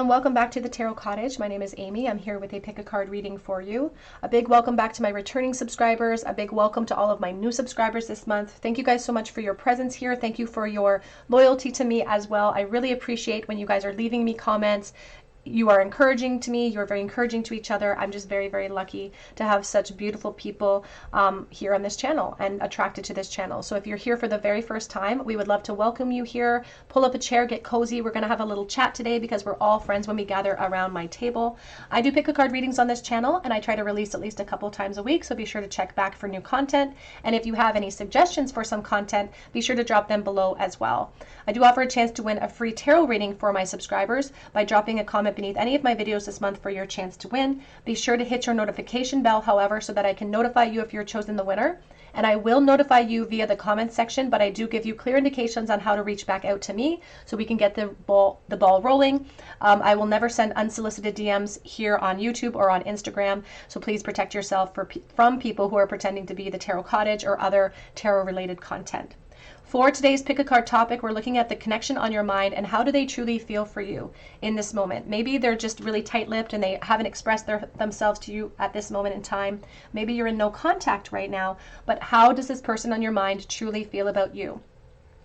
and welcome back to the Tarot Cottage. My name is Amy. I'm here with a pick a card reading for you. A big welcome back to my returning subscribers. A big welcome to all of my new subscribers this month. Thank you guys so much for your presence here. Thank you for your loyalty to me as well. I really appreciate when you guys are leaving me comments. You are encouraging to me. You're very encouraging to each other. I'm just very, very lucky to have such beautiful people here on this channel and attracted to this channel. So if you're here for the very first time, we would love to welcome you here. Pull up a chair, get cozy. We're going to have a little chat today because we're all friends when we gather around my table. I do pick a card readings on this channel, and I try to release at least a couple times a week. So be sure to check back for new content. And if you have any suggestions for some content, be sure to drop them below as well. I do offer a chance to win a free tarot reading for my subscribers by dropping a comment beneath any of my videos this month for your chance to win. Be sure to hit your notification bell, however, so that I can notify you if you're chosen the winner. And I will notify you via the comments section, but I do give you clear indications on how to reach back out to me so we can get the ball rolling. I will never send unsolicited DMs here on YouTube or on Instagram, so please protect yourself from people who are pretending to be the Tarot Cottage or other tarot-related content. For today's pick a card topic, we're looking at the connection on your mind and how do they truly feel for you in this moment. Maybe they're just really tight-lipped and they haven't expressed themselves to you at this moment in time. Maybe you're in no contact right now, but how does this person on your mind truly feel about you?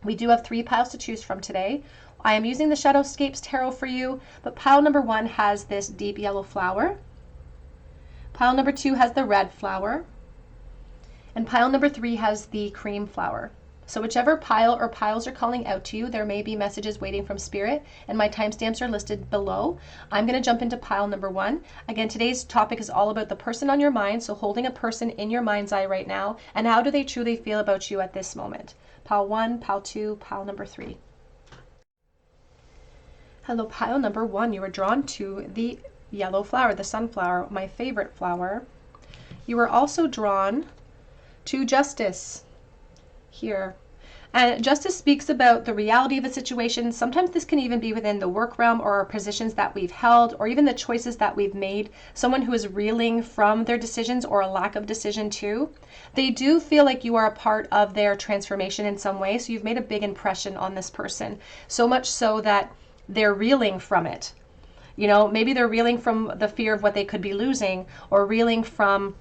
We do have 3 piles to choose from today. I am using the Shadowscapes Tarot for you, but pile number 1 has this deep yellow flower. Pile number 2 has the red flower. And pile number 3 has the cream flower. So whichever pile or piles are calling out to you, there may be messages waiting from Spirit, and my timestamps are listed below. I'm going to jump into pile number 1. Again, today's topic is all about the person on your mind, so holding a person in your mind's eye right now, and how do they truly feel about you at this moment. Pile 1, pile 2, pile number 3. Hello, pile number 1. You are drawn to the yellow flower, the sunflower, my favorite flower. You are also drawn to Justice here. And Justice speaks about the reality of a situation. Sometimes this can even be within the work realm or our positions that we've held or even the choices that we've made. Someone who is reeling from their decisions or a lack of decision too. They do feel like you are a part of their transformation in some way. So you've made a big impression on this person. So much so that they're reeling from it. You know, maybe they're reeling from the fear of what they could be losing or reeling from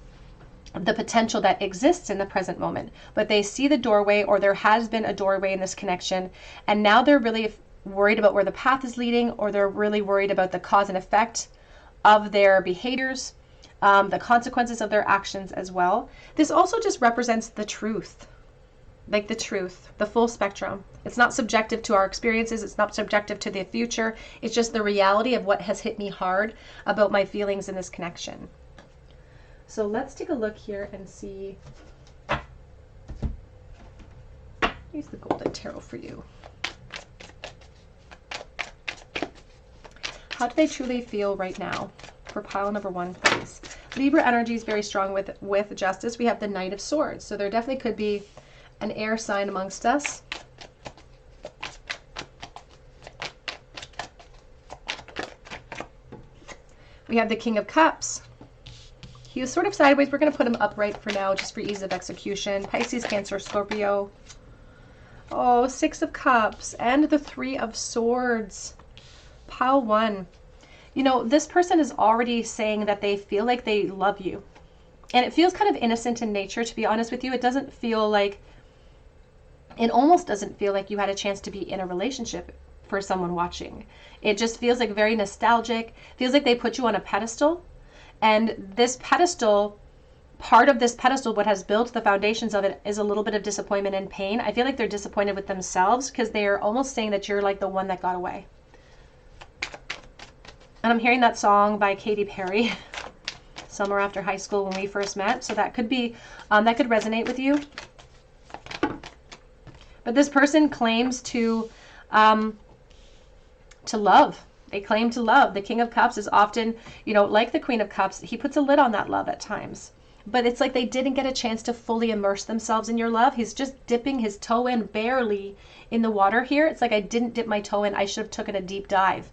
the potential that exists in the present moment, but they see the doorway, or there has been a doorway in this connection, and now they're really worried about where the path is leading, or they're really worried about the cause and effect of their behaviors, the consequences of their actions as well. This also just represents the truth, like the truth, the full spectrum. It's not subjective to our experiences. It's not subjective to the future. It's just the reality of what has hit me hard about my feelings in this connection. So let's take a look here and see. Use the Golden Tarot for you. How do they truly feel right now? For pile number 1, please. Libra energy is very strong with Justice. We have the Knight of Swords. So there definitely could be an air sign amongst us. We have the King of Cups. He was sort of sideways. We're going to put him upright for now, just for ease of execution. Pisces, Cancer, Scorpio. Oh, 6 of Cups and the 3 of Swords. Pile 1. You know, this person is already saying that they feel like they love you. And it feels kind of innocent in nature, to be honest with you. It doesn't feel like, it almost doesn't feel like you had a chance to be in a relationship for someone watching. It just feels like very nostalgic. Feels like they put you on a pedestal. And this pedestal, part of this pedestal, what has built the foundations of it, is a little bit of disappointment and pain. I feel like they're disappointed with themselves because they're almost saying that you're like the one that got away. And I'm hearing that song by Katy Perry, Summer After High School, when we first met. So that could be, that could resonate with you. But this person claims to love. They claim to love. The King of Cups is often, you know, like the Queen of Cups, he puts a lid on that love at times. But it's like they didn't get a chance to fully immerse themselves in your love. He's just dipping his toe in barely in the water here. It's like, I didn't dip my toe in. I should have taken a deep dive.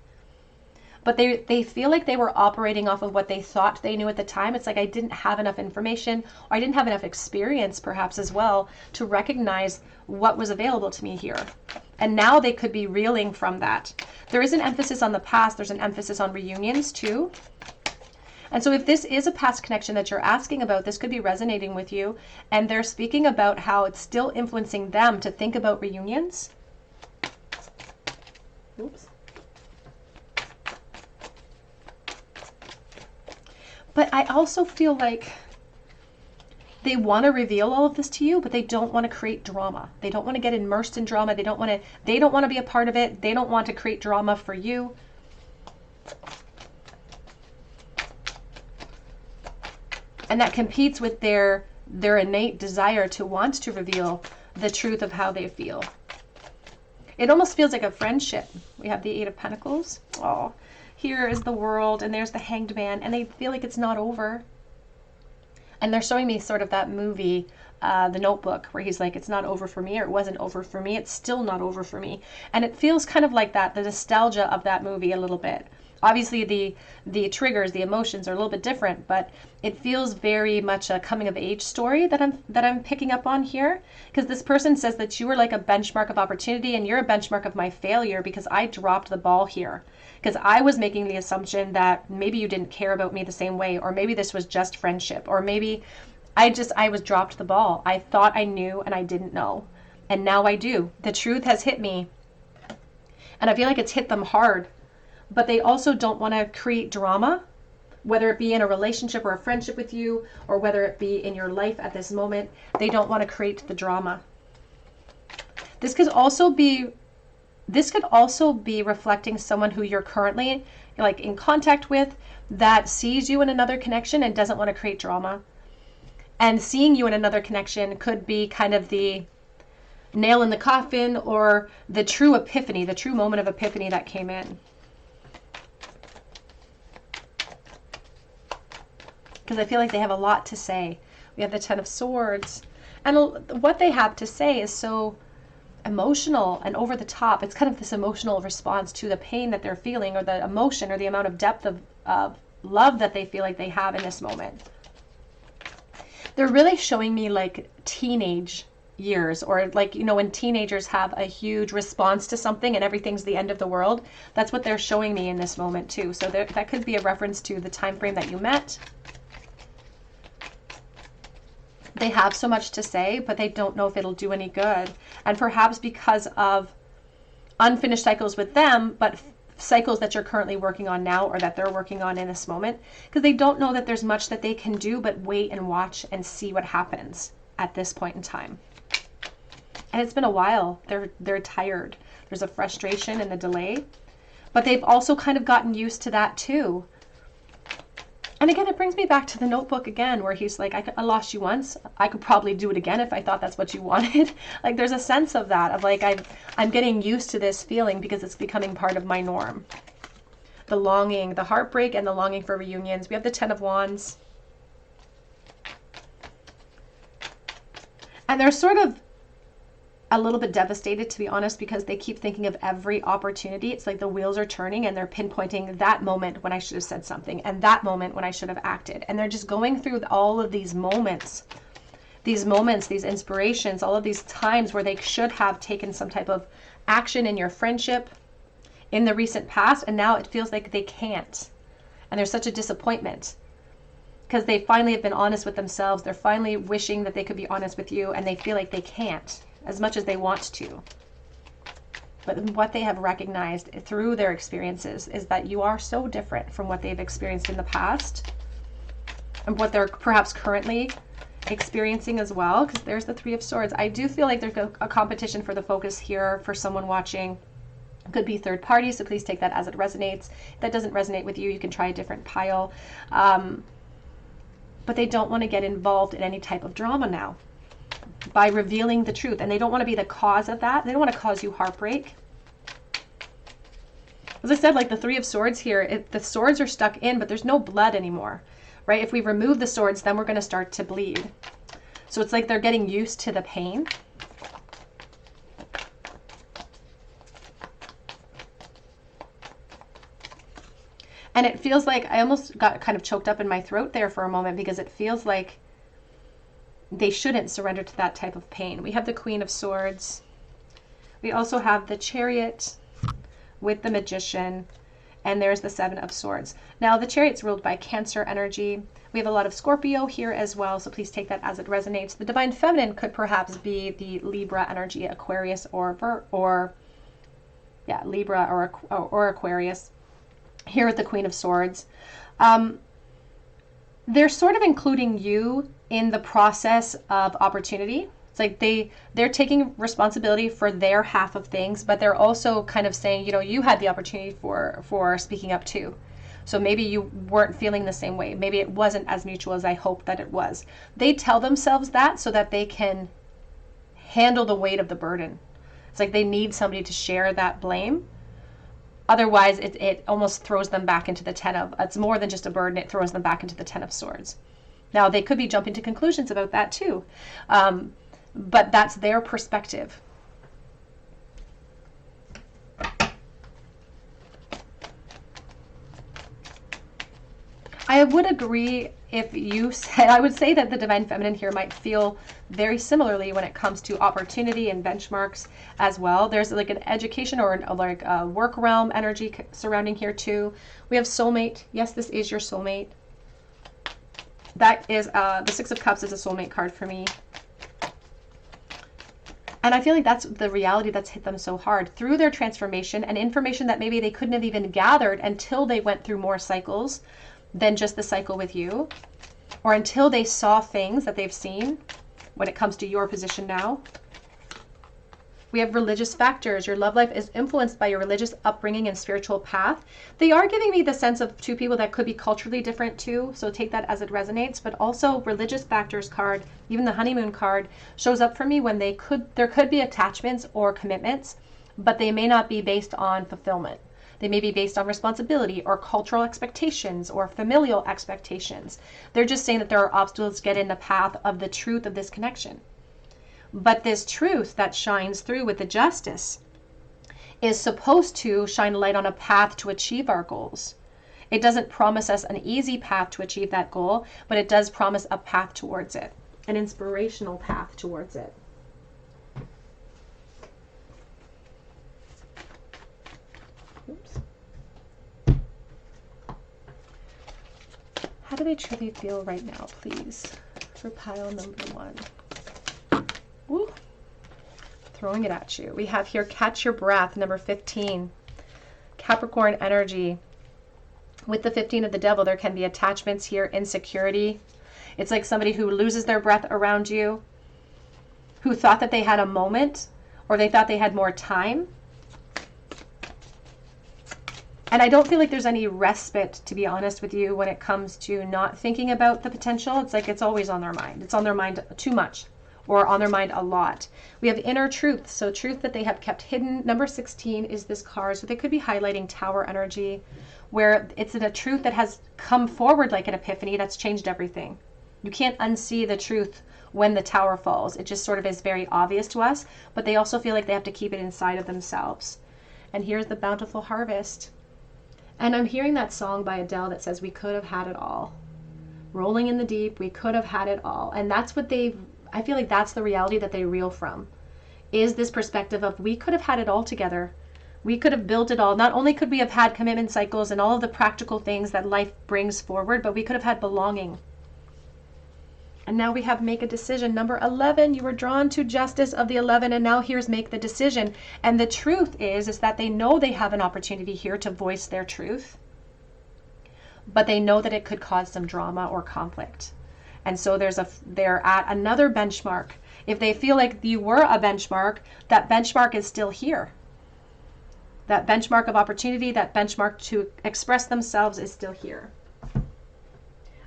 But they feel like they were operating off of what they thought they knew at the time. It's like, I didn't have enough information, or I didn't have enough experience perhaps as well to recognize what was available to me here. And now they could be reeling from that. There is an emphasis on the past. There's an emphasis on reunions too. And so if this is a past connection that you're asking about, this could be resonating with you. And they're speaking about how it's still influencing them to think about reunions. Oops. But I also feel like they want to reveal all of this to you, but they don't want to create drama. They don't want to get immersed in drama. They don't want to be a part of it. They don't want to create drama for you. And that competes with their innate desire to want to reveal the truth of how they feel. It almost feels like a friendship. We have the Eight of Pentacles. Oh, here is the World, and there's the Hanged Man, and they feel like it's not over. And they're showing me sort of that movie, The Notebook, where he's like, it's not over for me, or it wasn't over for me, it's still not over for me. And it feels kind of like that, the nostalgia of that movie a little bit. Obviously the triggers, the emotions are a little bit different, but it feels very much a coming of age story that I'm picking up on here. Because this person says that you were like a benchmark of opportunity, and you're a benchmark of my failure because I dropped the ball here. Because I was making the assumption that maybe you didn't care about me the same way, or maybe this was just friendship, or maybe I was dropped the ball. I thought I knew and I didn't know. And now I do. The truth has hit me. And I feel like it's hit them hard. But they also don't want to create drama, whether it be in a relationship or a friendship with you, or whether it be in your life at this moment. They don't want to create the drama. This could also be reflecting someone who you're currently like in contact with that sees you in another connection and doesn't want to create drama. And seeing you in another connection could be kind of the nail in the coffin, or the true epiphany, the true moment of epiphany that came in. Because I feel like they have a lot to say. We have the Ten of Swords. And what they have to say is so emotional and over the top. It's kind of this emotional response to the pain that they're feeling, or the emotion, or the amount of depth of love that they feel like they have in this moment. They're really showing me like teenage years, or like, you know, when teenagers have a huge response to something and everything's the end of the world. That's what they're showing me in this moment too. So that could be a reference to the time frame that you met. They have so much to say, but they don't know if it'll do any good. And perhaps because of unfinished cycles with them, but cycles that you're currently working on now, or that they're working on in this moment, because they don't know that there's much that they can do but wait and watch and see what happens at this point in time. And it's been a while. They're tired. There's a frustration in the delay, but they've also kind of gotten used to that too. And again, it brings me back to the Notebook again, where he's like, I lost you once. I could probably do it again if I thought that's what you wanted. Like, there's a sense of that, of like, I'm getting used to this feeling because it's becoming part of my norm. The longing, the heartbreak, and the longing for reunions. We have the Ten of Wands. And they're sort of a little bit devastated, to be honest, because they keep thinking of every opportunity. It's like the wheels are turning and they're pinpointing that moment when I should have said something, and that moment when I should have acted. And they're just going through all of these moments, these inspirations, all of these times where they should have taken some type of action in your friendship in the recent past, and now it feels like they can't. And there's such a disappointment because they finally have been honest with themselves. They're finally wishing that they could be honest with you, and they feel like they can't as much as they want to. But what they have recognized through their experiences is that you are so different from what they've experienced in the past, and what they're perhaps currently experiencing as well, because there's the Three of Swords. I do feel like there's a competition for the focus here for someone watching. It could be third party, so please take that as it resonates. If that doesn't resonate with you, you can try a different pile. But they don't want to get involved in any type of drama now by revealing the truth, and they don't want to be the cause of that. They don't want to cause you heartbreak. As I said, like the Three of Swords here, the swords are stuck in, but there's no blood anymore, right? If we remove the swords, then we're going to start to bleed. So it's like they're getting used to the pain. And it feels like I almost got kind of choked up in my throat there for a moment, because it feels like they shouldn't surrender to that type of pain. We have the Queen of Swords. We also have the Chariot with the Magician, and there's the Seven of Swords. Now, the Chariot's ruled by Cancer energy. We have a lot of Scorpio here as well, so please take that as it resonates. The Divine Feminine could perhaps be the Libra energy, Aquarius, or Libra or Aquarius. Here with the Queen of Swords. They're sort of including you in the process of opportunity. It's like they're taking responsibility for their half of things, but they're also kind of saying, you know, you had the opportunity for speaking up too. So maybe you weren't feeling the same way. Maybe it wasn't as mutual as I hoped that it was. They tell themselves that so that they can handle the weight of the burden. It's like they need somebody to share that blame. Otherwise, it almost throws them back into the it's more than just a burden, it throws them back into the Ten of Swords. Now, they could be jumping to conclusions about that too, but that's their perspective. I would agree if you said, I would say that the Divine Feminine here might feel very similarly when it comes to opportunity and benchmarks as well. There's like an education or like a work realm energy surrounding here too. We have soulmate. Yes, this is your soulmate. That is, the Six of Cups is a soulmate card for me. And I feel like that's the reality that's hit them so hard through their transformation and information that maybe they couldn't have even gathered until they went through more cycles than just the cycle with you, or until they saw things that they've seen when it comes to your position now. We have religious factors. Your love life is influenced by your religious upbringing and spiritual path. They are giving me the sense of two people that could be culturally different too, so take that as it resonates. But also religious factors card, even the honeymoon card, shows up for me when there could be attachments or commitments, but they may not be based on fulfillment. They may be based on responsibility or cultural expectations or familial expectations. They're just saying that there are obstacles that get in the path of the truth of this connection. But this truth that shines through with the Justice is supposed to shine a light on a path to achieve our goals. It doesn't promise us an easy path to achieve that goal, but it does promise a path towards it, an inspirational path towards it. How do they truly feel right now, please, for pile number 1? Woo. Throwing it at you. We have here Catch Your Breath, number 15. Capricorn energy. With the 15 of the Devil, there can be attachments here, insecurity. It's like somebody who loses their breath around you, who thought that they had a moment, or they thought they had more time. And I don't feel like there's any respite, to be honest with you, when it comes to not thinking about the potential. It's like it's always on their mind. It's on their mind too much, or on their mind a lot. We have inner truth, so truth that they have kept hidden. Number 16 is this card, so they could be highlighting Tower energy, where it's in a truth that has come forward like an epiphany that's changed everything. You can't unsee the truth when the tower falls. It just sort of is very obvious to us, but they also feel like they have to keep it inside of themselves. And here's the bountiful harvest. And I'm hearing that song by Adele that says, we could have had it all. Rolling in the deep, we could have had it all. And that's what I feel like that's the reality that they reel from, is this perspective of we could have had it all together. We could have built it all. Not only could we have had commitment cycles and all of the practical things that life brings forward, but we could have had belonging. And now we have make a decision. Number 11, you were drawn to Justice of the 11, and now here's make the decision. And the truth is that they know they have an opportunity here to voice their truth, but they know that it could cause some drama or conflict. And so they're at another benchmark. If they feel like you were a benchmark, that benchmark is still here. That benchmark of opportunity, that benchmark to express themselves is still here.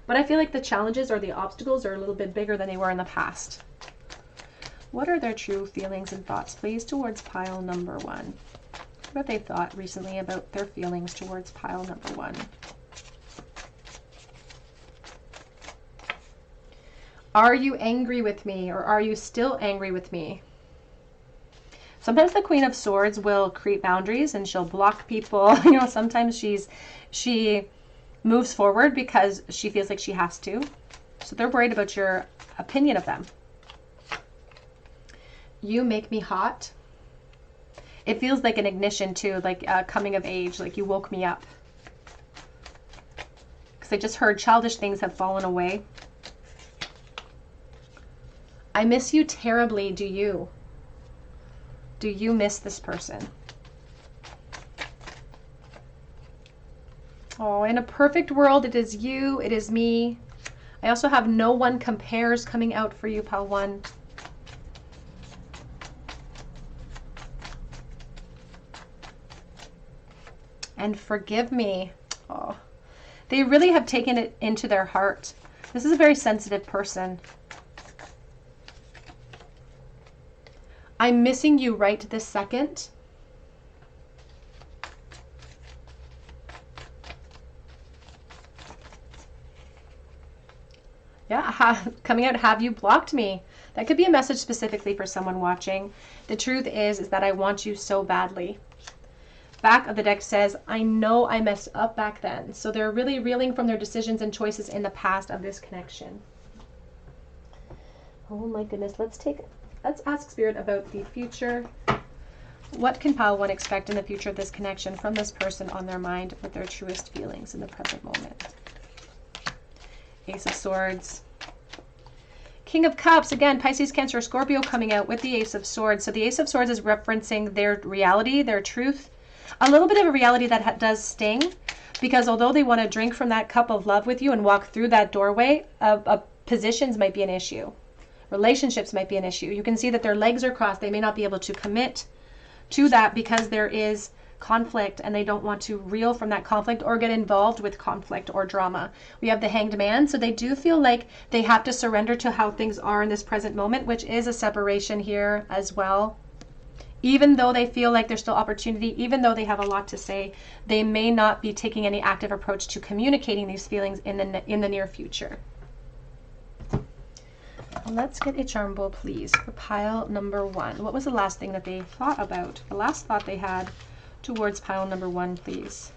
But I feel like the challenges or the obstacles are a little bit bigger than they were in the past. What are their true feelings and thoughts, please, towards pile number 1? What they thought recently about their feelings towards pile number 1. Are you angry with me, or are you still angry with me? Sometimes the Queen of Swords will create boundaries and she'll block people. You know, sometimes she moves forward because she feels like she has to. So they're worried about your opinion of them. You make me hot. It feels like an ignition too, like coming of age, like you woke me up. Because I just heard childish things have fallen away. I miss you terribly, do you? Do you miss this person? Oh, in a perfect world, it is you, it is me. I also have no one compares coming out for you, pile 1. And forgive me. Oh, they really have taken it into their heart. This is a very sensitive person. I'm missing you right this second. Yeah, coming out, have you blocked me? That could be a message specifically for someone watching. The truth is that I want you so badly. Back of the deck says, I know I messed up back then. So they're really reeling from their decisions and choices in the past of this connection. Oh my goodness, let's ask Spirit about the future. What can pile 1 expect in the future of this connection from this person on their mind with their truest feelings in the present moment? Ace of Swords. King of Cups, again, Pisces, Cancer, Scorpio coming out with the Ace of Swords. So the Ace of Swords is referencing their reality, their truth. A little bit of a reality that does sting, because although they want to drink from that cup of love with you and walk through that doorway, positions might be an issue. Relationships might be an issue. You can see that their legs are crossed. They may not be able to commit to that because there is conflict and they don't want to reel from that conflict or get involved with conflict or drama. We have the Hanged Man, so they do feel like they have to surrender to how things are in this present moment, which is a separation here as well. Even though they feel like there's still opportunity, even though they have a lot to say, they may not be taking any active approach to communicating these feelings in the near future. Let's get a charm bowl, please, for pile number 1. What was the last thing that they thought about? The last thought they had towards pile number 1, please.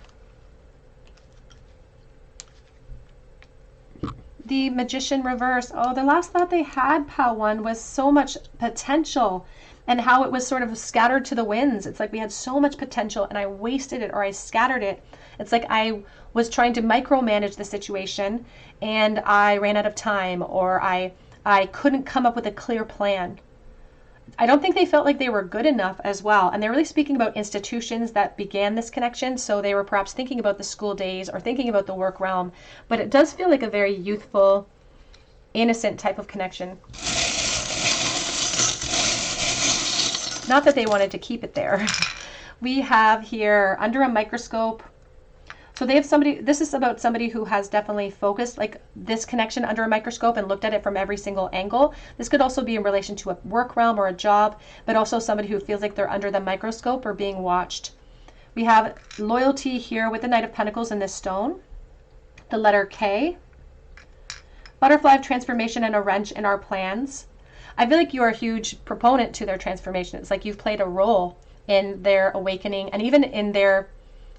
The Magician reverse. Oh, the last thought they had, pile 1, was so much potential and how it was sort of scattered to the winds. It's like we had so much potential and I wasted it, or I scattered it. It's like I was trying to micromanage the situation and I ran out of time, or I couldn't come up with a clear plan. I don't think they felt like they were good enough as well. And they're really speaking about institutions that began this connection. So they were perhaps thinking about the school days or thinking about the work realm. But it does feel like a very youthful, innocent type of connection. Not that they wanted to keep it there. We have here under a microscope. So they have somebody, this is about somebody who has definitely focused like this connection under a microscope and looked at it from every single angle. This could also be in relation to a work realm or a job, but also somebody who feels like they're under the microscope or being watched. We have loyalty here with the Knight of Pentacles in this stone. The letter K. Butterfly of transformation and a wrench in our plans. I feel like you're a huge proponent to their transformation. It's like you've played a role in their awakening and even in their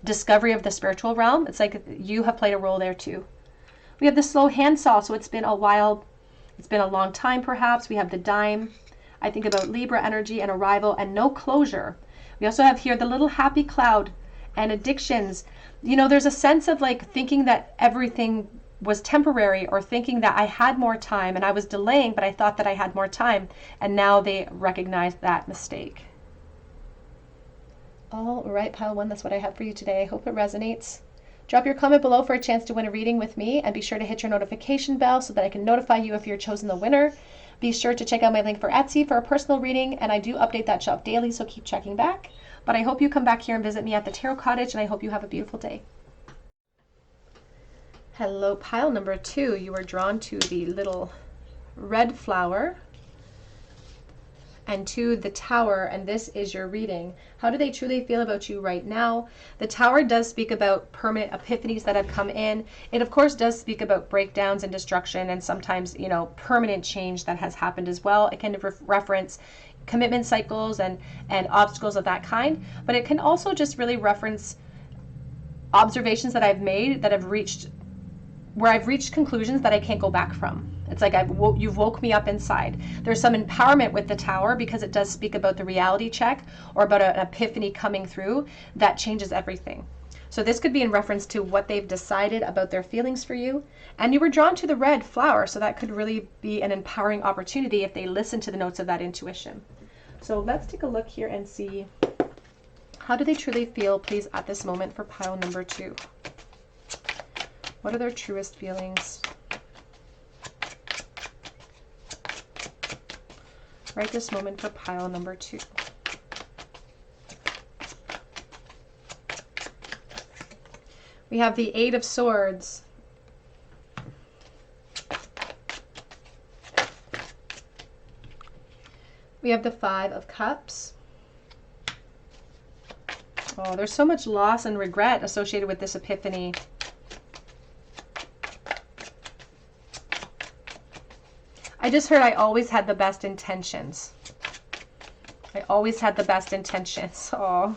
discovery of the spiritual realm. It's like you have played a role there too. We have the slow handsaw, so it's been a while, it's been a long time perhaps. We have the dime. I think about Libra energy and arrival and no closure. We also have here the little happy cloud and addictions. You know, there's a sense of like thinking that everything was temporary, or thinking that I had more time and I was delaying, but I thought that I had more time, and now they recognize that mistake. All right, pile 1, that's what I have for you today. I hope it resonates. Drop your comment below for a chance to win a reading with me, and be sure to hit your notification bell so that I can notify you if you're chosen the winner. Be sure to check out my link for Etsy for a personal reading, and I do update that shop daily, so keep checking back. But I hope you come back here and visit me at the Tarot Cottage, and I hope you have a beautiful day. Hello, pile number 2. You were drawn to the little red flower and to the Tower, and this is your reading. How do they truly feel about you right now? The Tower does speak about permanent epiphanies that have come in. It of course does speak about breakdowns and destruction, and sometimes, you know, permanent change that has happened as well. It can reference commitment cycles and obstacles of that kind, but it can also just really reference observations that I've made that have reached where I've reached conclusions that I can't go back from. It's like you've woke me up inside. There's some empowerment with the Tower because it does speak about the reality check or about an epiphany coming through that changes everything. So this could be in reference to what they've decided about their feelings for you. And you were drawn to the red flower, so that could really be an empowering opportunity if they listen to the notes of that intuition. So let's take a look here and see, how do they truly feel, please, at this moment for pile number 2? What are their truest feelings? Right this moment for pile number 2. We have the 8 of Swords. We have the 5 of Cups. Oh, there's so much loss and regret associated with this epiphany. I just heard I always had the best intentions. I always had the best intentions. Oh.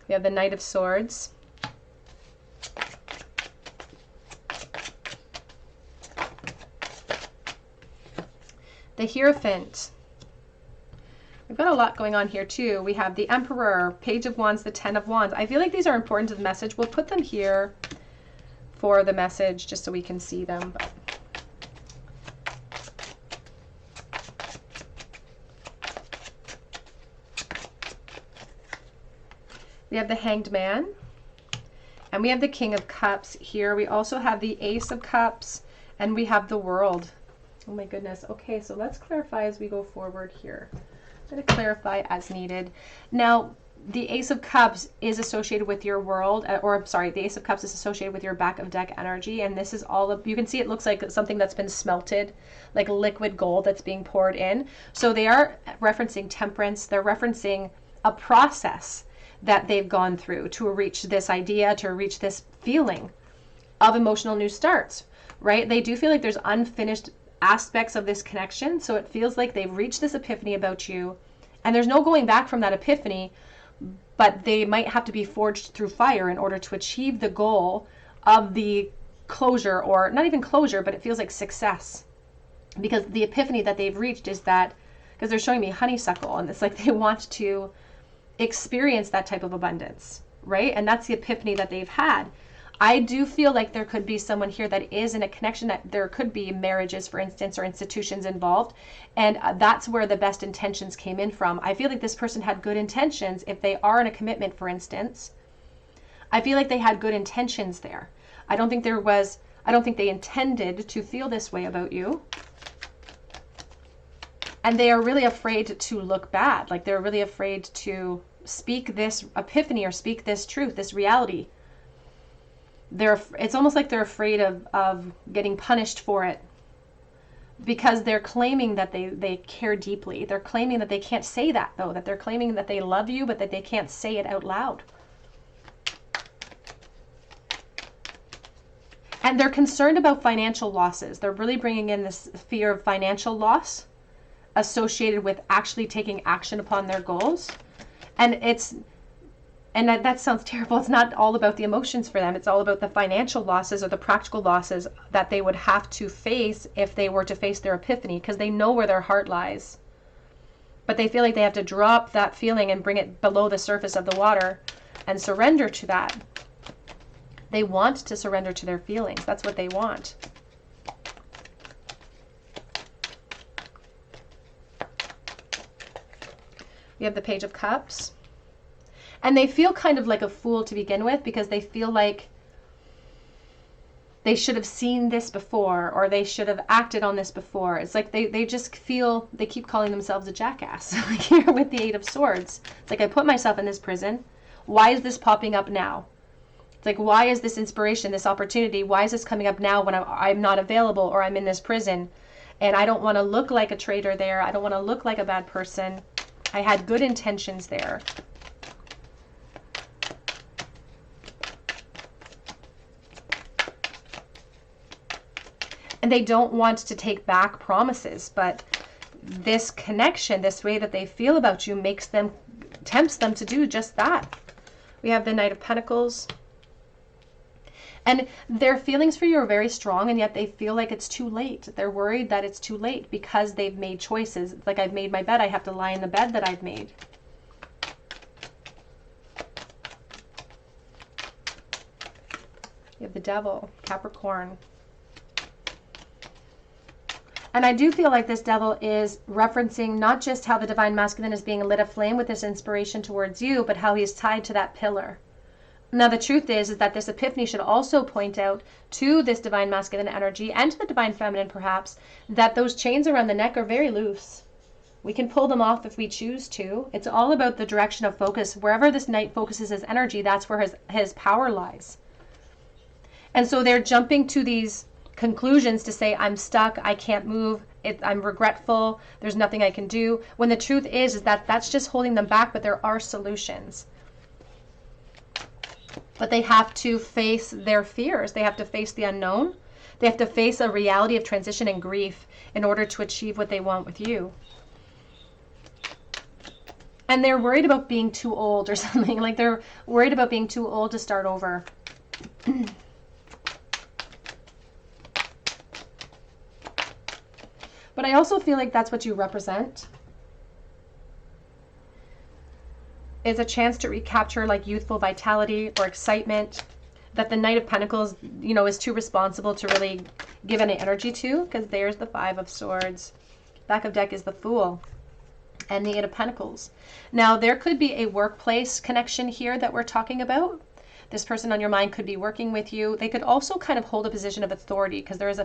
We have the Knight of Swords. The Hierophant. We've got a lot going on here too. We have the Emperor, Page of Wands, the 10 of Wands. I feel like these are important to the message. We'll put them here for the message just so we can see them. But we have the Hanged Man, and we have the King of Cups here. We also have the Ace of Cups, and we have the World. Oh my goodness. Okay, so let's clarify as we go forward here. I'm going to clarify as needed. Now, the Ace of Cups is associated with your world, the Ace of Cups is associated with your back of deck energy, and this is all of, you can see it looks like something that's been smelted, like liquid gold that's being poured in. So they are referencing temperance. They're referencing a process that they've gone through to reach this idea, to reach this feeling of emotional new starts, right? They do feel like there's unfinished aspects of this connection. So it feels like they've reached this epiphany about you, and there's no going back from that epiphany, but they might have to be forged through fire in order to achieve the goal of the closure, or not even closure, but it feels like success, because the epiphany that they've reached is that, because they're showing me honeysuckle, and it's like they want to experience that type of abundance, right? And that's the epiphany that they've had. I do feel like there could be someone here that is in a connection, that there could be marriages, for instance, or institutions involved. And that's where the best intentions came in from. I feel like this person had good intentions. If they are in a commitment, for instance, I feel like they had good intentions there. I don't think they intended to feel this way about you. And they are really afraid to look bad. Like they're really afraid to speak this epiphany or speak this truth, this reality. It's almost like they're afraid of getting punished for it, because they're claiming that they care deeply. They're claiming that they can't say that, though, that they're claiming that they love you, but that they can't say it out loud. And they're concerned about financial losses. They're really bringing in this fear of financial loss associated with actually taking action upon their goals. And that sounds terrible. It's not all about the emotions for them. It's all about the financial losses or the practical losses that they would have to face if they were to face their epiphany, because they know where their heart lies. But they feel like they have to drop that feeling and bring it below the surface of the water and surrender to that. They want to surrender to their feelings. That's what they want. We have the Page of Cups. And they feel kind of like a fool to begin with, because they feel like they should have seen this before, or they should have acted on this before. It's like they just feel, they keep calling themselves a jackass. Like here with the 8 of Swords. It's like, I put myself in this prison. Why is this popping up now? It's like, why is this inspiration, this opportunity, why is this coming up now when I'm not available, or I'm in this prison? And I don't want to look like a traitor there. I don't want to look like a bad person. I had good intentions there. And they don't want to take back promises, but this connection, this way that they feel about you, tempts them to do just that. We have the Knight of Pentacles. And their feelings for you are very strong, and yet they feel like it's too late. They're worried that it's too late because they've made choices. It's like, I've made my bed, I have to lie in the bed that I've made. You have the Devil, Capricorn. And I do feel like this Devil is referencing not just how the Divine Masculine is being lit aflame with this inspiration towards you, but how he's tied to that pillar. Now, the truth is that this epiphany should also point out to this Divine Masculine energy and to the Divine Feminine, perhaps, that those chains around the neck are very loose. We can pull them off if we choose to. It's all about the direction of focus. Wherever this knight focuses his energy, that's where his power lies. And so they're jumping to these conclusions to say, I'm stuck, I can't move, I'm regretful, there's nothing I can do. When the truth is that that's just holding them back, but there are solutions. But they have to face their fears. They have to face the unknown. They have to face a reality of transition and grief in order to achieve what they want with you. And they're worried about being too old or something. Like, they're worried about being too old to start over. But I also feel like that's what you represent. Is a chance to recapture like youthful vitality or excitement that the Knight of Pentacles, you know, is too responsible to really give any energy to, because there's the Five of Swords. Back of deck is the Fool and the Eight of Pentacles. Now, there could be a workplace connection here that we're talking about. This person on your mind could be working with you. They could also kind of hold a position of authority, because there is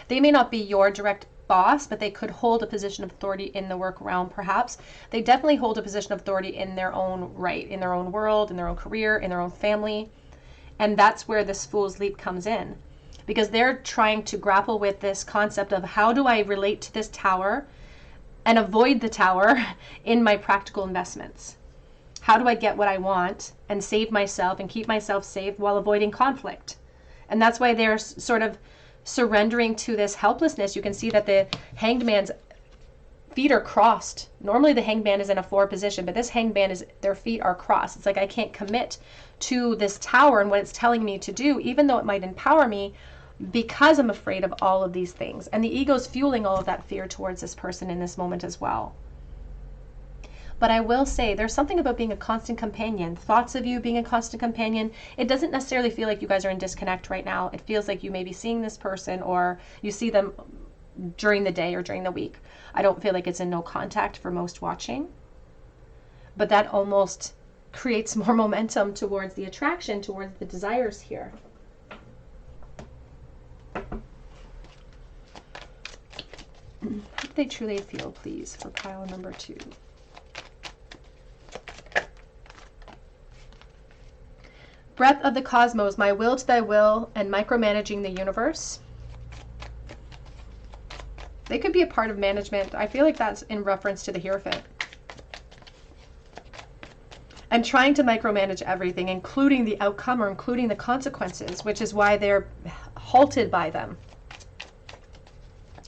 they may not be your direct boss, but they could hold a position of authority in the work realm, perhaps. They definitely hold a position of authority in their own right, in their own world, in their own career, in their own family. And that's where this Fool's Leap comes in, because they're trying to grapple with this concept of, how do I relate to this tower and avoid the tower in my practical investments? How do I get what I want and save myself and keep myself safe while avoiding conflict? And that's why they're sort of surrendering to this helplessness. You can see that the Hanged Man's feet are crossed. Normally the Hanged Man is in a 4 position, but this Hanged Man, their feet are crossed. It's like, I can't commit to this tower and what it's telling me to do, even though it might empower me, because I'm afraid of all of these things. And the ego's fueling all of that fear towards this person in this moment as well. But I will say, there's something about being a constant companion. Thoughts of you being a constant companion. It doesn't necessarily feel like you guys are in disconnect right now. It feels like you may be seeing this person, or you see them during the day or during the week. I don't feel like it's in no contact for most watching. But that almost creates more momentum towards the attraction, towards the desires here. How do they truly feel, please, for pile number 2? Breath of the cosmos, my will to thy will, and micromanaging the universe. They could be a part of management. I feel like that's in reference to the Hierophant. And trying to micromanage everything, including the outcome or including the consequences, which is why they're halted by them.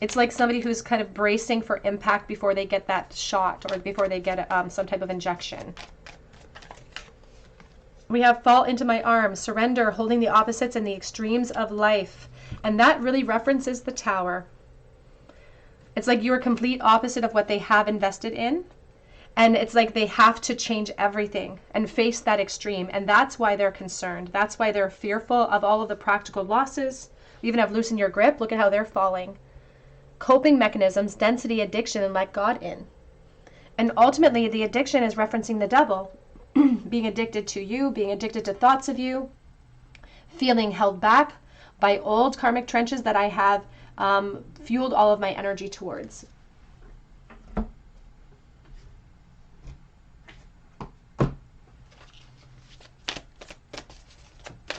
It's like somebody who's kind of bracing for impact before they get that shot, or before they get some type of injection. We have fall into my arms, surrender, holding the opposites and the extremes of life. And that really references the Tower. It's like you're a complete opposite of what they have invested in. And it's like they have to change everything and face that extreme. And that's why they're concerned. That's why they're fearful of all of the practical losses. We even have loosen your grip. Look at how they're falling. Coping mechanisms, density, addiction, and let God in. And ultimately, the addiction is referencing the devil. Being addicted to you, being addicted to thoughts of you, feeling held back by old karmic trenches that I have fueled all of my energy towards. How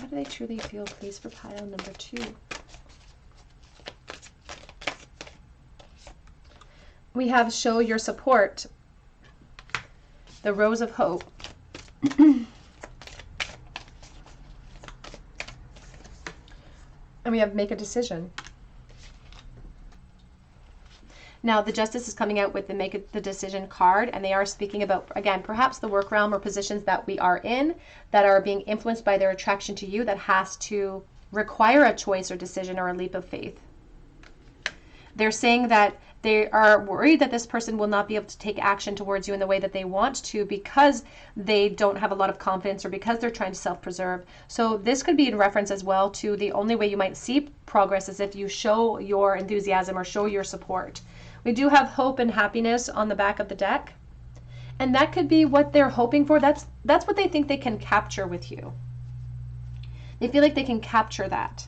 do they truly feel, please, for pile number 2? We have show your support, the Rose of Hope. And we have make a decision. Now the Justice is coming out with the make the decision card, and they are speaking about, again, perhaps the work realm or positions that we are in that are being influenced by their attraction to you, that has to require a choice or decision or a leap of faith. They're saying that they are worried that this person will not be able to take action towards you in the way that they want to because they don't have a lot of confidence or because they're trying to self-preserve. So this could be in reference as well to the only way you might see progress is if you show your enthusiasm or show your support. We do have hope and happiness on the back of the deck. And that could be what they're hoping for. That's what they think they can capture with you. They feel like they can capture that.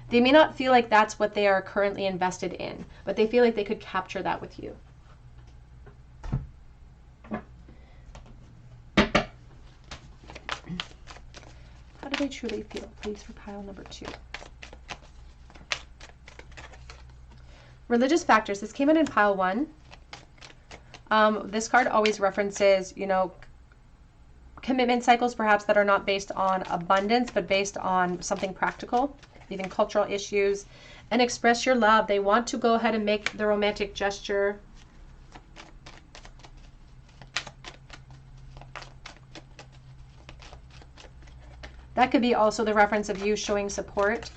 They may not feel like that's what they are currently invested in, but they feel like they could capture that with you. How do they truly feel? Please, for pile number 2. Religious factors. This came in pile 1. This card always references, you know, commitment cycles perhaps that are not based on abundance, but based on something practical, even cultural issues, and express your love. They want to go ahead and make the romantic gesture. That could be also the reference of you showing support.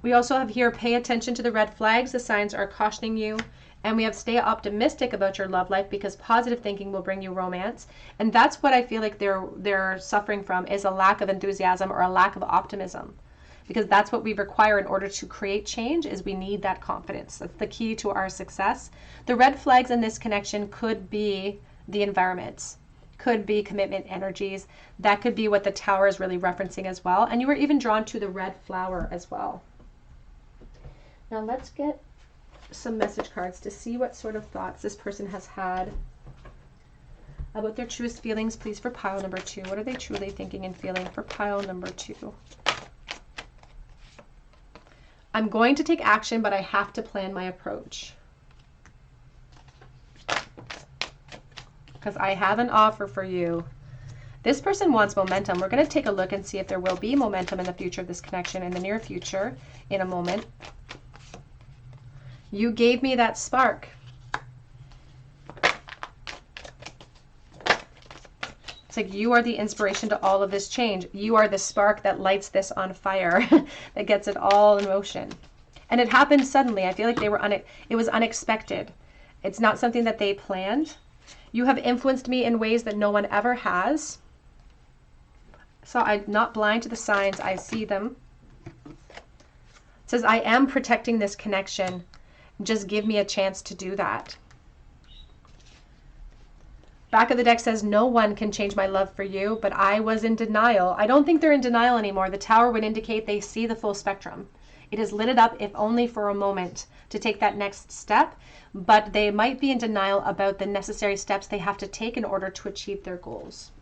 We also have here, pay attention to the red flags. The signs are cautioning you. And we have stay optimistic about your love life because positive thinking will bring you romance. And that's what I feel like they're suffering from, is a lack of enthusiasm or a lack of optimism. Because that's what we require in order to create change, is we need that confidence. That's the key to our success. The red flags in this connection could be the environments, could be commitment energies. That could be what the Tower is really referencing as well. And you were even drawn to the red flower as well. Now let's get some message cards to see what sort of thoughts this person has had about their truest feelings, please, for pile number 2. What are they truly thinking and feeling for pile number 2? I'm going to take action, but I have to plan my approach. Because I have an offer for you. This person wants momentum. We're going to take a look and see if there will be momentum in the future of this connection, in the near future, in a moment. You gave me that spark. It's like you are the inspiration to all of this change. You are the spark that lights this on fire, that gets it all in motion. And it happened suddenly. I feel like it was unexpected. It's not something that they planned. You have influenced me in ways that no one ever has. So I'm not blind to the signs. I see them. It says, I am protecting this connection. Just give me a chance to do that. Back of the deck says, no one can change my love for you, but I was in denial. I don't think they're in denial anymore. The Tower would indicate they see the full spectrum. It is lit up, if only for a moment, to take that next step, but they might be in denial about the necessary steps they have to take in order to achieve their goals.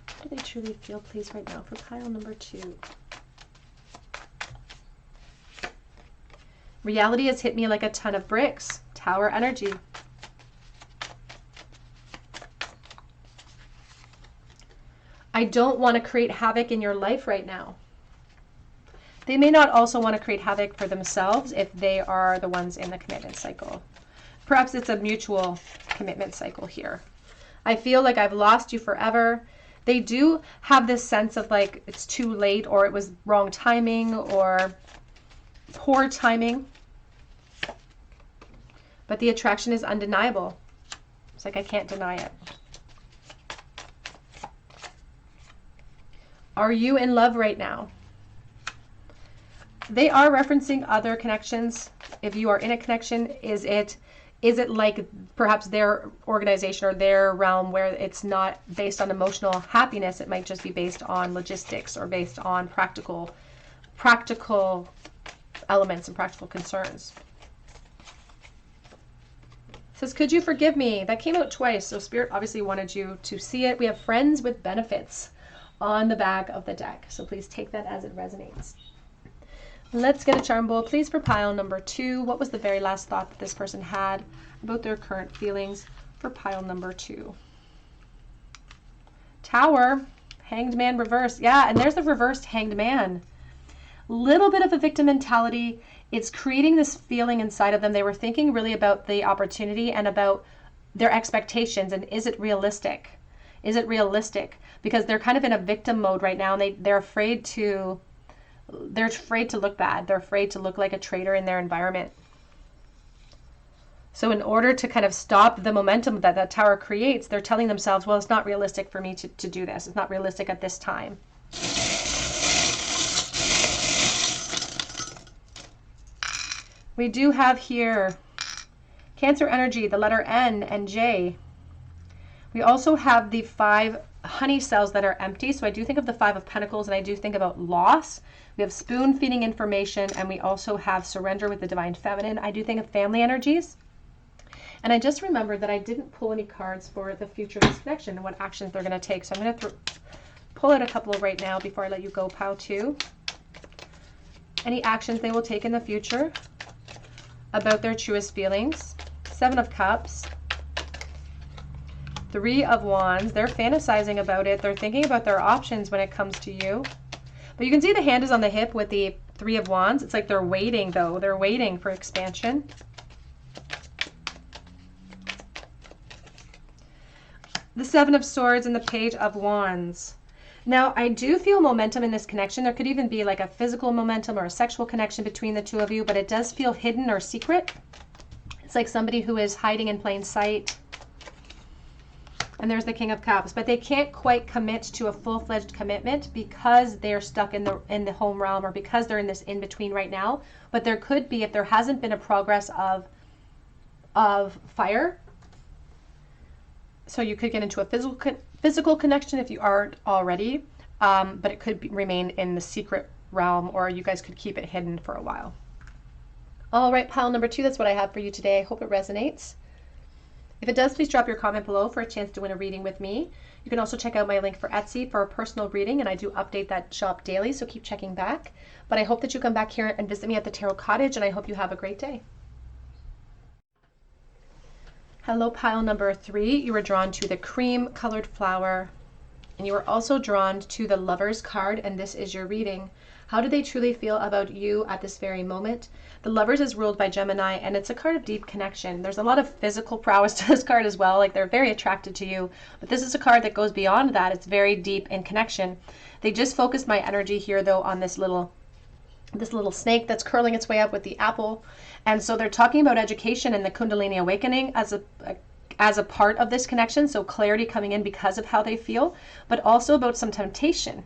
How do they truly feel, please, right now for pile number 2? Reality has hit me like a ton of bricks. Tower energy. I don't want to create havoc in your life right now. They may not also want to create havoc for themselves if they are the ones in the commitment cycle. Perhaps it's a mutual commitment cycle here. I feel like I've lost you forever. They do have this sense of like it's too late, or it was wrong timing, or poor timing. But the attraction is undeniable. It's like I can't deny it. Are you in love right now? They are referencing other connections. If you are in a connection, is it like perhaps their organization or their realm where it's not based on emotional happiness? It might just be based on logistics or based on practical elements and practical concerns. It says, could you forgive me? That came out twice, so Spirit obviously wanted you to see it. We have friends with benefits on the back of the deck, so please take that as it resonates. Let's get a charm bowl, please, for pile number 2. What was the very last thought that this person had about their current feelings for pile number 2? Tower, Hanged Man reverse. Yeah, and there's the reversed Hanged Man. Little bit of a victim mentality. It's creating this feeling inside of them. They were thinking really about the opportunity and about their expectations, and is it realistic? Is it realistic? Because they're kind of in a victim mode right now, and they're afraid to look bad. They're afraid to look like a traitor in their environment. So in order to kind of stop the momentum that that tower creates, they're telling themselves, well, it's not realistic for me to do this. It's not realistic at this time. We do have here Cancer energy, the letter N and J. We also have the 5 honey cells that are empty. So I do think of the 5 of Pentacles, and I do think about loss. We have spoon feeding information, and we also have surrender with the divine feminine. I do think of family energies. And I just remembered that I didn't pull any cards for the future of this connection and what actions they're going to take. So I'm going to pull out a couple right now before I let you go, pile 2. Any actions they will take in the future about their truest feelings. 7 of Cups. 3 of Wands. They're fantasizing about it. They're thinking about their options when it comes to you. But you can see the hand is on the hip with the 3 of Wands. It's like they're waiting, though. They're waiting for expansion. The 7 of Swords and the Page of Wands. Now, I do feel momentum in this connection. There could even be like a physical momentum or a sexual connection between the two of you, but it does feel hidden or secret. It's like somebody who is hiding in plain sight. And there's the King of Cups, but they can't quite commit to a full-fledged commitment because they're stuck in the home realm, or because they're in this in-between right now. But there could be, if there hasn't been a progress of fire. So you could get into a physical connection if you aren't already, but it could remain in the secret realm, or you guys could keep it hidden for a while. All right, pile number 2, that's what I have for you today. I hope it resonates. If it does, please drop your comment below for a chance to win a reading with me. You can also check out my link for Etsy for a personal reading, and I do update that shop daily, so keep checking back. But I hope that you come back here and visit me at the Tarot Cottage, and I hope you have a great day. Hello, pile number 3. You were drawn to the cream colored flower, and you were also drawn to the Lovers card, and this is your reading. How do they truly feel about you at this very moment? The Lovers is ruled by Gemini, and it's a card of deep connection. There's a lot of physical prowess to this card as well. Like, they're very attracted to you, but this is a card that goes beyond that. It's very deep in connection. They just focused my energy here, though, on this little snake that's curling its way up with the apple. And so they're talking about education and the Kundalini awakening as a part of this connection. So clarity coming in because of how they feel, but also about some temptation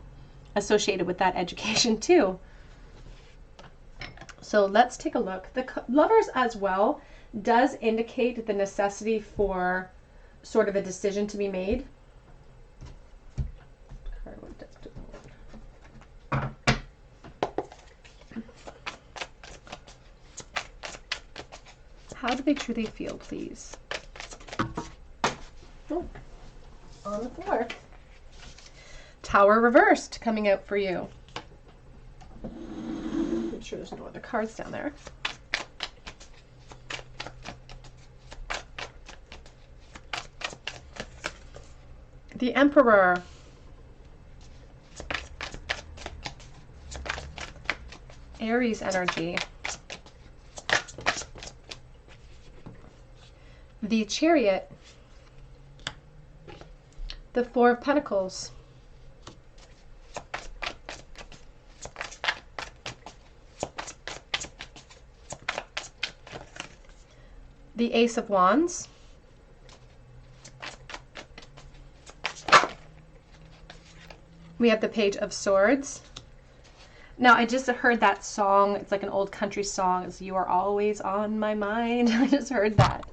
associated with that education too. So let's take a look. The Lovers as well does indicate the necessity for sort of a decision to be made. How do they truly feel, please? Oh, on the floor. Tower reversed coming out for you. I'm sure there's no other cards down there. The Emperor. Aries energy. The Chariot. The 4 of Pentacles. The Ace of Wands. We have the Page of Swords. Now, I just heard that song. It's like an old country song. It's "You Are Always on My Mind." I just heard that.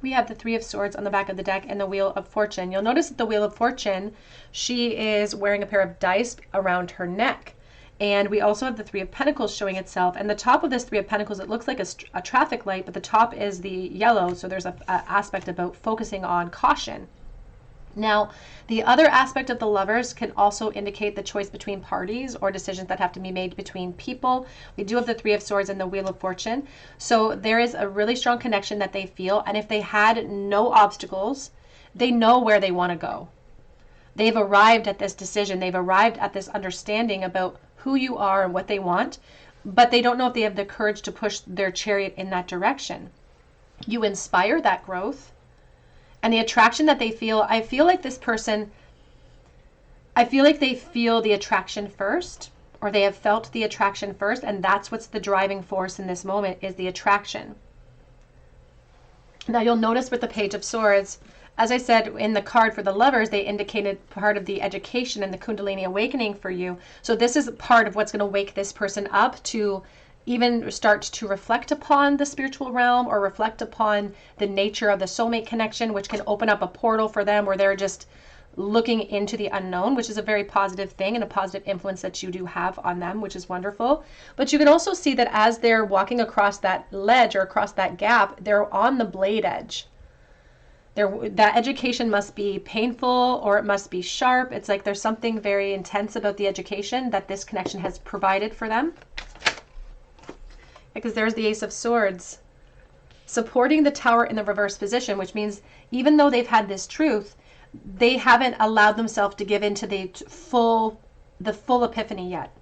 We have the 3 of Swords on the back of the deck and the Wheel of Fortune. You'll notice that the Wheel of Fortune, she is wearing a pair of dice around her neck. And we also have the 3 of Pentacles showing itself. And the top of this 3 of Pentacles, it looks like a traffic light, but the top is the yellow. So there's a aspect about focusing on caution. Now, the other aspect of the Lovers can also indicate the choice between parties or decisions that have to be made between people. We do have the 3 of Swords and the Wheel of Fortune. So there is a really strong connection that they feel. And if they had no obstacles, they know where they want to go. They've arrived at this decision. They've arrived at this understanding about who you are and what they want. but they don't know if they have the courage to push their chariot in that direction. You inspire that growth, and the attraction that they feel, I feel like this person, I feel like they feel the attraction first, or they have felt the attraction first, and that's what's the driving force in this moment, is the attraction. Now you'll notice with the Page of Swords, as I said in the card for the lovers, they indicated part of the education and the Kundalini awakening for you. So this is part of what's going to wake this person up to even start to reflect upon the spiritual realm, or reflect upon the nature of the soulmate connection, which can open up a portal for them where they're just looking into the unknown, which is a very positive thing and a positive influence that you do have on them, which is wonderful. But you can also see that as they're walking across that ledge or across that gap, they're on the blade edge. That education must be painful, or it must be sharp. It's like there's something very intense about the education that this connection has provided for them. Because there's the Ace of Swords supporting the Tower in the reverse position, which means even though they've had this truth, they haven't allowed themselves to give into the full epiphany yet.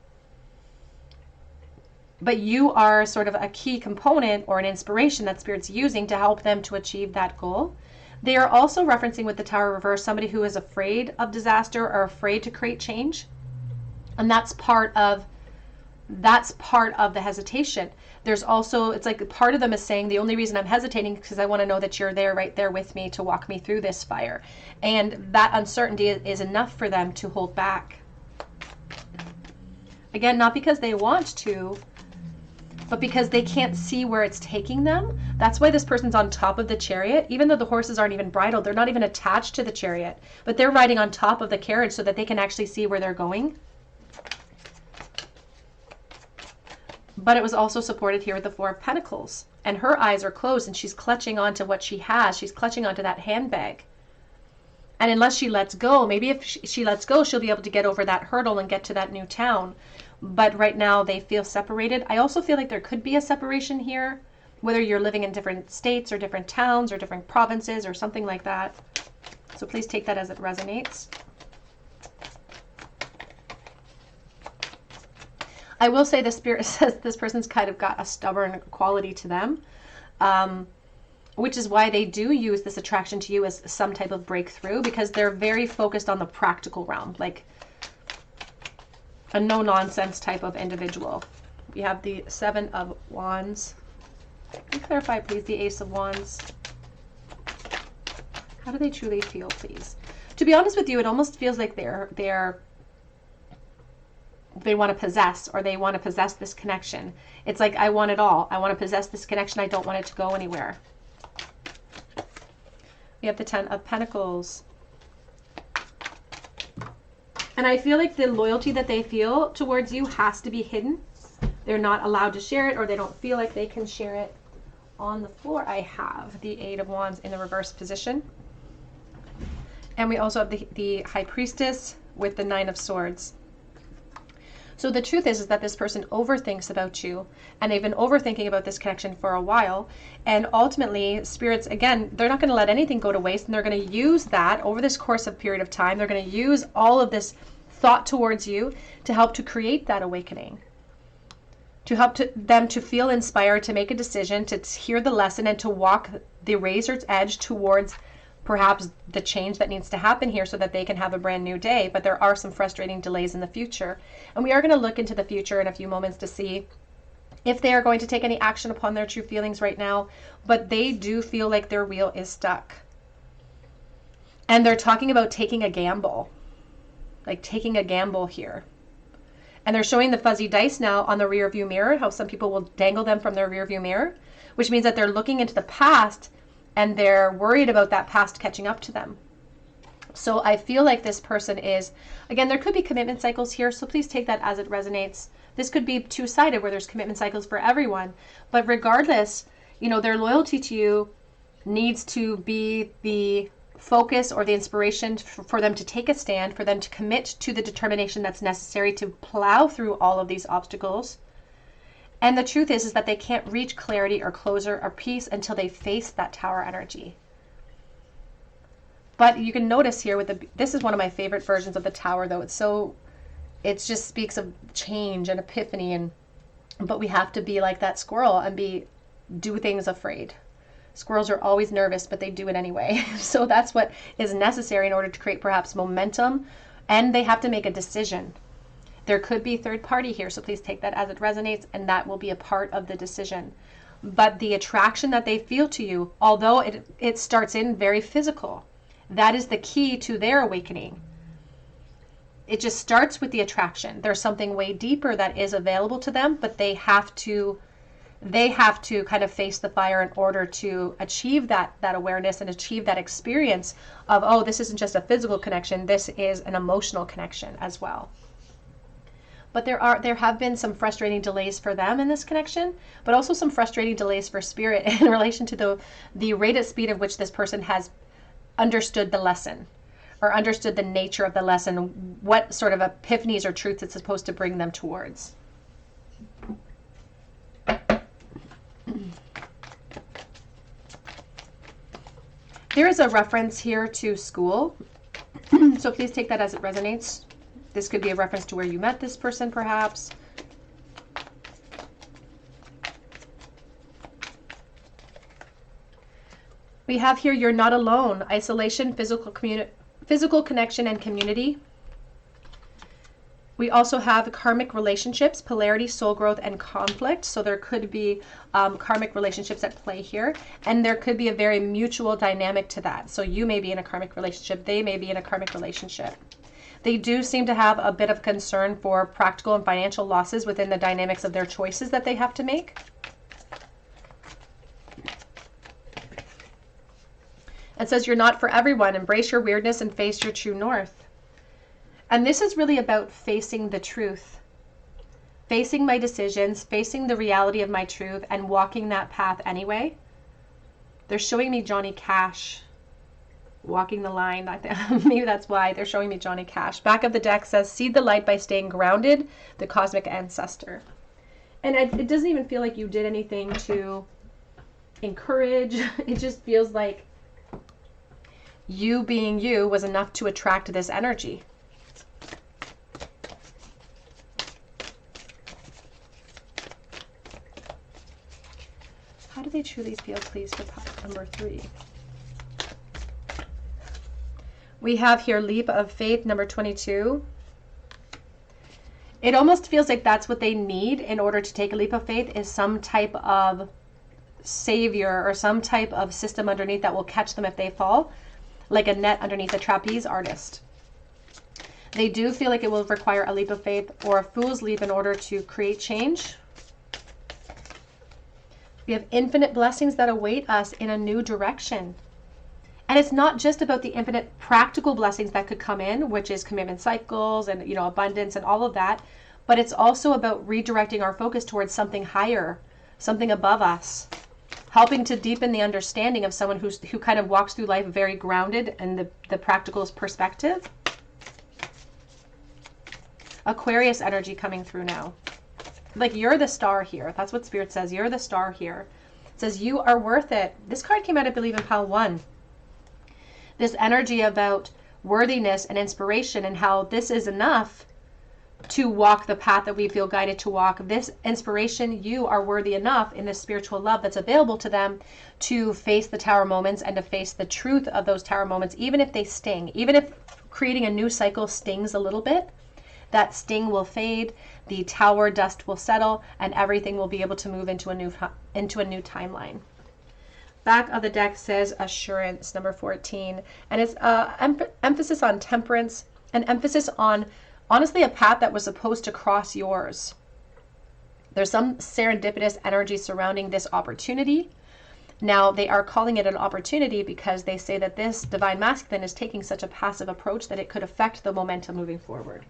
But you are sort of a key component or an inspiration that Spirit's using to help them to achieve that goal. They are also referencing with the Tower reverse somebody who is afraid of disaster or afraid to create change. And that's part of the hesitation. There's also, it's like part of them is saying, the only reason I'm hesitating is because I want to know that you're there, right there with me to walk me through this fire. And that uncertainty is enough for them to hold back. Again, not because they want to, but because they can't see where it's taking them. That's why this person's on top of the chariot, even though the horses aren't even bridled. They're not even attached to the chariot, but they're riding on top of the carriage so that they can actually see where they're going. But it was also supported here with the Four of Pentacles. And her eyes are closed and she's clutching onto what she has. She's clutching onto that handbag. And unless she lets go, maybe if she lets go, she'll be able to get over that hurdle and get to that new town. But right now they feel separated. I also feel like there could be a separation here, whether you're living in different states or different towns or different provinces or something like that. So please take that as it resonates. I will say the Spirit says this person's kind of got a stubborn quality to them, which is why they do use this attraction to you as some type of breakthrough, because they're very focused on the practical realm, like a no-nonsense type of individual. We have the Seven of Wands. Can you clarify, please, the Ace of Wands? How do they truly feel, please? To be honest with you, it almost feels like they want to possess, or they want to possess this connection. It's like, I want it all. I want to possess this connection. I don't want it to go anywhere. We have the Ten of Pentacles. And I feel like the loyalty that they feel towards you has to be hidden. They're not allowed to share it, or they don't feel like they can share it. On the floor, I have the Eight of Wands in the reverse position. And we also have the High Priestess with the Nine of Swords. So the truth is that this person overthinks about you, and they've been overthinking about this connection for a while. And ultimately, spirits, again, they're not going to let anything go to waste, and they're going to use that over this course of period of time. They're going to use all of this thought towards you to help to create that awakening, to help them to feel inspired, to make a decision, to hear the lesson, and to walk the razor's edge towards perhaps the change that needs to happen here so that they can have a brand new day. But there are some frustrating delays in the future. And we are going to look into the future in a few moments to see if they are going to take any action upon their true feelings right now. But they do feel like their wheel is stuck. And they're talking about taking a gamble, like taking a gamble here. And they're showing the fuzzy dice now on the rear view mirror, how some people will dangle them from their rear view mirror, which means that they're looking into the past and they're worried about that past catching up to them. So I feel like this person is, again, there could be commitment cycles here, so please take that as it resonates. This could be two-sided where there's commitment cycles for everyone. But regardless, you know, their loyalty to you needs to be the focus or the inspiration for them to take a stand, for them to commit to the determination that's necessary to plow through all of these obstacles. And the truth is that they can't reach clarity or closure or peace until they face that Tower energy. But you can notice here with this is one of my favorite versions of the Tower, though. It just speaks of change and epiphany, and But we have to be like that squirrel and do things afraid. Squirrels are always nervous, but they do it anyway. So that's what is necessary in order to create perhaps momentum, and they have to make a decision. There could be third party here, so please take that as it resonates, and that will be a part of the decision. But the attraction that they feel to you, although it starts in very physical, that is the key to their awakening. It just starts with the attraction. There's something way deeper that is available to them, but they have to kind of face the fire in order to achieve that awareness and achieve that experience of, oh, this isn't just a physical connection, this is an emotional connection as well. But there have been some frustrating delays for them in this connection, but also some frustrating delays for spirit in relation to the rate of speed of which this person has understood the lesson, or understood the nature of the lesson, what sort of epiphanies or truths it's supposed to bring them towards. There is a reference here to school, so please take that as it resonates. This could be a reference to where you met this person, perhaps. We have here, you're not alone. Isolation, physical connection, and community. We also have karmic relationships, polarity, soul growth, and conflict. So there could be karmic relationships at play here. And there could be a very mutual dynamic to that. So you may be in a karmic relationship. They may be in a karmic relationship. They do seem to have a bit of concern for practical and financial losses within the dynamics of their choices that they have to make. It says you're not for everyone. Embrace your weirdness and face your true north. And this is really about facing the truth, facing my decisions, facing the reality of my truth, and walking that path anyway. They're showing me Johnny Cash walking the line. Maybe that's why they're showing me Johnny Cash. Back of the deck says, seed the light by staying grounded, the cosmic ancestor. And it doesn't even feel like you did anything to encourage. It just feels like you being you was enough to attract this energy. How do they truly feel, please, for number 3? We have here leap of faith, number 22. It almost feels like that's what they need in order to take a leap of faith, is some type of savior or some type of system underneath that will catch them if they fall, like a net underneath a trapeze artist. They do feel like it will require a leap of faith or a fool's leap in order to create change. We have infinite blessings that await us in a new direction. And it's not just about the infinite practical blessings that could come in, which is commitment cycles and, abundance and all of that, but it's also about redirecting our focus towards something higher, something above us, helping to deepen the understanding of someone who kind of walks through life very grounded in the practical perspective. Aquarius energy coming through now. Like, you're the star here. That's what Spirit says. You're the star here. It says you are worth it. This card came out, I believe, in pile 1. This energy about worthiness and inspiration, and how this is enough to walk the path that we feel guided to walk. This inspiration, you are worthy enough in this spiritual love that's available to them to face the tower moments and to face the truth of those tower moments, even if they sting. Even if creating a new cycle stings a little bit, that sting will fade, the tower dust will settle, and everything will be able to move into a new timeline. Back of the deck says assurance, number 14, and it's emphasis on temperance, an emphasis on, honestly, a path that was supposed to cross yours. There's some serendipitous energy surrounding this opportunity. Now, they are calling it an opportunity because they say that this divine masculine is taking such a passive approach that it could affect the momentum moving forward.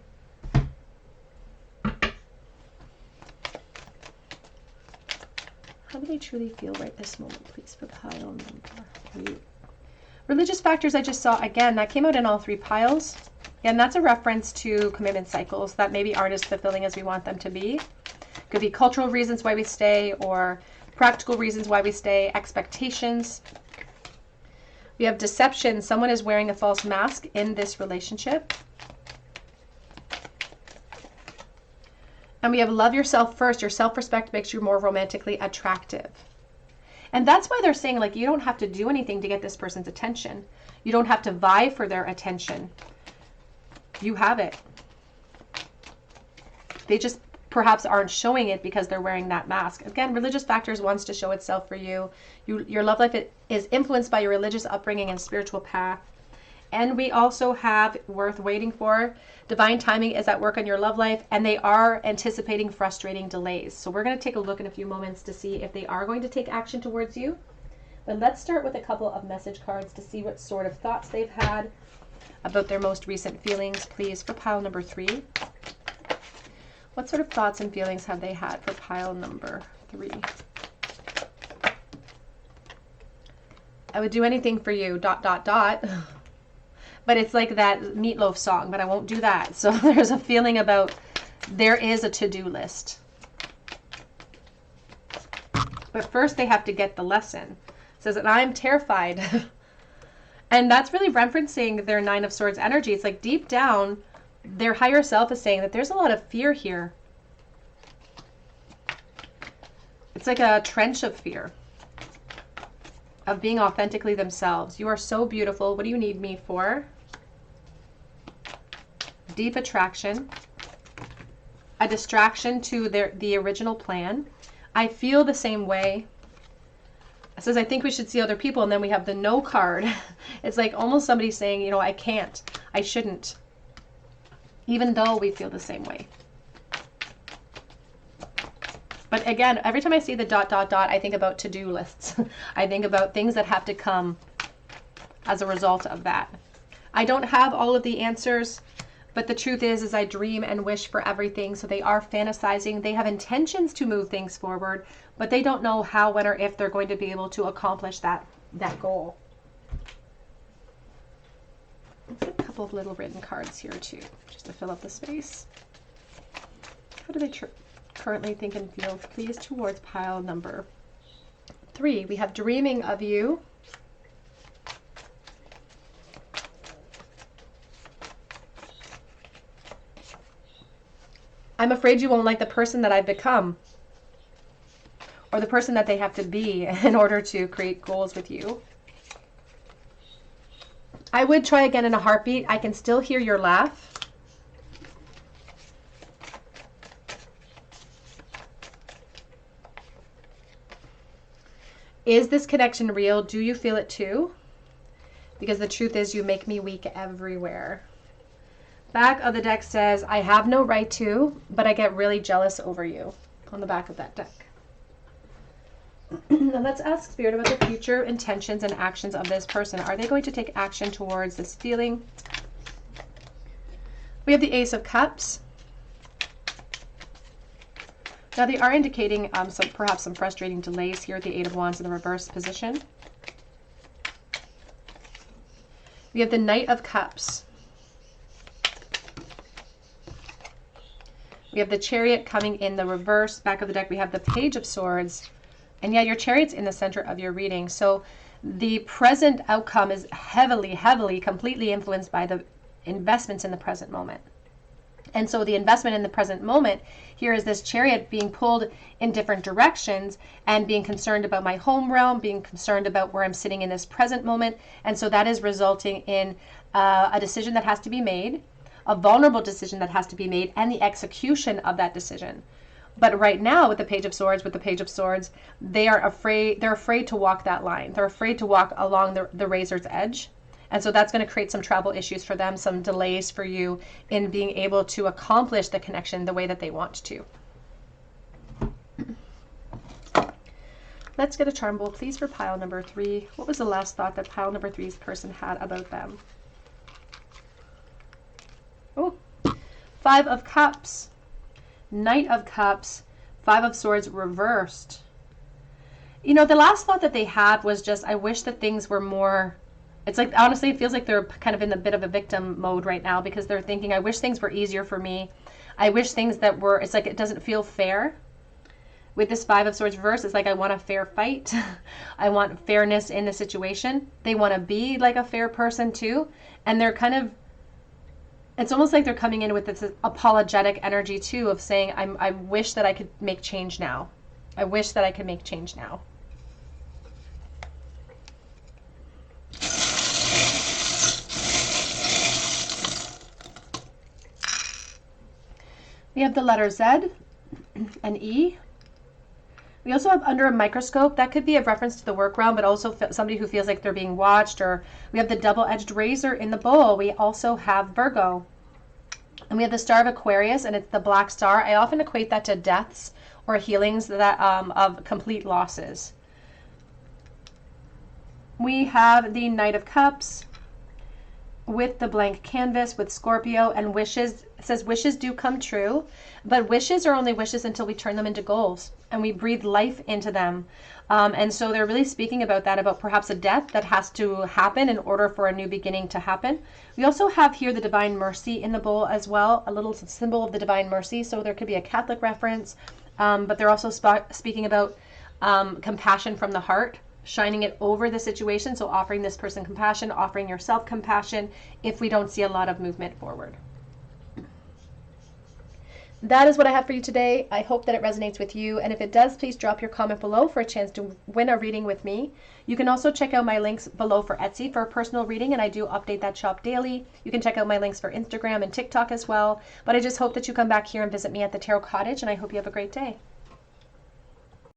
How do they truly feel right this moment, please, for pile number 3? Religious factors I just saw, again, that came out in all 3 piles. And that's a reference to commitment cycles that maybe aren't as fulfilling as we want them to be. Could be cultural reasons why we stay, or practical reasons why we stay, expectations. We have deception. Someone is wearing a false mask in this relationship. And we have love yourself first. Your self-respect makes you more romantically attractive. And that's why they're saying, like, you don't have to do anything to get this person's attention. You don't have to vie for their attention. You have it. They just perhaps aren't showing it because they're wearing that mask. Again, religious factors wants to show itself for you. Your love life is influenced by your religious upbringing and spiritual path. And we also have worth waiting for. Divine timing is at work on your love life, and they are anticipating frustrating delays. So we're going to take a look in a few moments to see if they are going to take action towards you. But let's start with a couple of message cards to see what sort of thoughts they've had about their most recent feelings, please, for pile number 3. What sort of thoughts and feelings have they had for pile number 3? I would do anything for you, ... But it's like that Meatloaf song, but I won't do that. So there's a feeling about there is a to-do list. But first they have to get the lesson. It says that I'm terrified. And that's really referencing their 9 of Swords energy. It's like deep down, their higher self is saying that there's a lot of fear here. It's like a trench of fear of being authentically themselves. You are so beautiful. What do you need me for? Deep attraction. A distraction to the original plan. I feel the same way. It says, I think we should see other people. And then we have the no card. It's like almost somebody saying, you know, I can't. I shouldn't. Even though we feel the same way. But again, every time I see the ... I think about to-do lists. I think about things that have to come as a result of that. I don't have all of the answers, but the truth is I dream and wish for everything. So they are fantasizing. They have intentions to move things forward, but they don't know how, when, or if they're going to be able to accomplish that goal. Let's get a couple of little written cards here too, just to fill up the space. How do they currently think and feel, please, towards pile number 3? We have dreaming of you. I'm afraid you won't like the person that I've become, or the person that they have to be in order to create goals with you. I would try again in a heartbeat. I can still hear your laugh. Is this connection real? Do you feel it too? Because the truth is, you make me weak everywhere. Back of the deck says, I have no right to, but I get really jealous over you. On the back of that deck. Now let's ask Spirit about the future intentions and actions of this person. Are they going to take action towards this feeling? We have the Ace of Cups. Now they are indicating perhaps some frustrating delays here. The 8 of Wands in the reverse position. We have the Knight of Cups. We have the Chariot coming in the reverse. Back of the deck we have the Page of Swords. And yeah, your Chariot's in the center of your reading. So the present outcome is heavily, completely influenced by the investments in the present moment. And so the investment in the present moment here is this Chariot being pulled in different directions and being concerned about my home realm, being concerned about where I'm sitting in this present moment. And so that is resulting in a decision that has to be made, a vulnerable decision that has to be made, and the execution of that decision. But right now with the Page of Swords, they are afraid, they're afraid to walk that line. They're afraid to walk along the razor's edge. And so that's going to create some travel issues for them, some delays for you in being able to accomplish the connection the way that they want to. Let's get a charm bowl, please, for pile number 3. What was the last thought that pile number 3's person had about them? Oh, 5 of Cups, Knight of Cups, 5 of Swords reversed. You know, the last thought that they had was just, I wish that things were more... It's like, honestly, it feels like they're kind of in a bit of a victim mode right now because they're thinking, I wish things were easier for me. I wish things that were, it's like it doesn't feel fair. With this 5 of Swords reverse, it's like I want a fair fight. I want fairness in the situation. They want to be like a fair person too. And they're kind of It's almost like they're coming in with this apologetic energy too of saying, I wish that I could make change now. I wish that I could make change now. We have the letter Z and E. We also have under a microscope. That could be a reference to the work realm, but also somebody who feels like they're being watched. Or we have the double-edged razor in the bowl. We also have Virgo. And we have the Star of Aquarius, and it's the black star. I often equate that to deaths or healings that of complete losses. We have the Knight of Cups with the blank canvas with Scorpio and wishes. It says wishes do come true, but wishes are only wishes until we turn them into goals and we breathe life into them. And so they're really speaking about that, about perhaps a death that has to happen in order for a new beginning to happen. We also have here the Divine Mercy in the bowl as well, a little symbol of the Divine Mercy. So there could be a Catholic reference, but they're also speaking about compassion from the heart, shining it over the situation. So offering this person compassion, offering yourself compassion if we don't see a lot of movement forward. That is what I have for you today. I hope that it resonates with you. And if it does, please drop your comment below for a chance to win a reading with me. You can also check out my links below for Etsy for a personal reading, and I do update that shop daily. You can check out my links for Instagram and TikTok as well. But I just hope that you come back here and visit me at the Tarot Cottage, and I hope you have a great day.